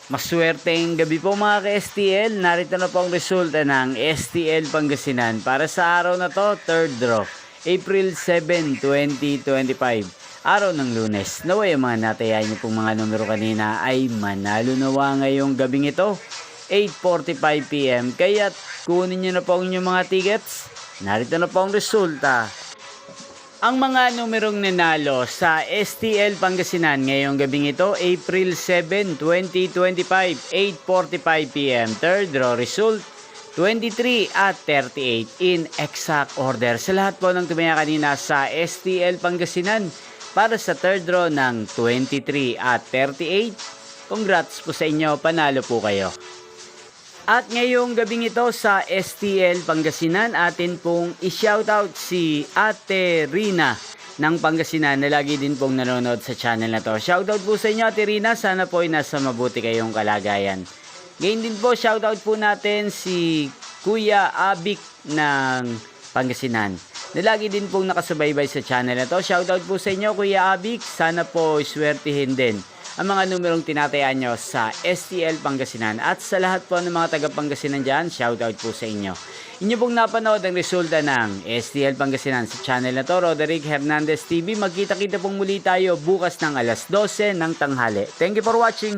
Maswerteng gabi po mga ka-STL. Narito na po ang resulta ng STL Pangasinan para sa araw na to, third draw, April 7, 2025. Araw ng Lunes. Naway ang mga natayan niyo pong mga numero kanina ay manalo nawa ngayong gabing ito, 8:45 PM. Kaya kunin niyo na po ang inyong mga tickets. Narito na po ang resulta. Ang mga numerong nanalo sa STL Pangasinan ngayong gabing ito, April 7, 2025, 8:45 PM. Third draw result, 23 at 38 in exact order. Sa lahat po ng tumaya kanina sa STL Pangasinan para sa third draw ng 23 at 38, congrats po sa inyo, panalo po kayo. At ngayong gabing ito sa STL Pangasinan, atin pong i-shoutout si Ate Rina ng Pangasinan na lagi din pong nanonood sa channel na to. Shoutout po sa inyo Ate Rina, sana po ay nasa mabuti kayong kalagayan. Ngayon din po shoutout po natin si Kuya Abik ng Pangasinan na lagi din pong nakasubaybay sa channel na to. Shoutout po sa inyo Kuya Abik, sana po swertihin din ang mga numerong tinatayaan nyo sa STL Pangasinan. At sa lahat po ng mga taga Pangasinan dyan, shoutout po sa inyo. Inyo pong napanood ang resulta ng STL Pangasinan sa channel na to, Roderick Hernandez TV. Magkita-kita pong muli tayo bukas ng alas 12 ng tanghali. Thank you for watching.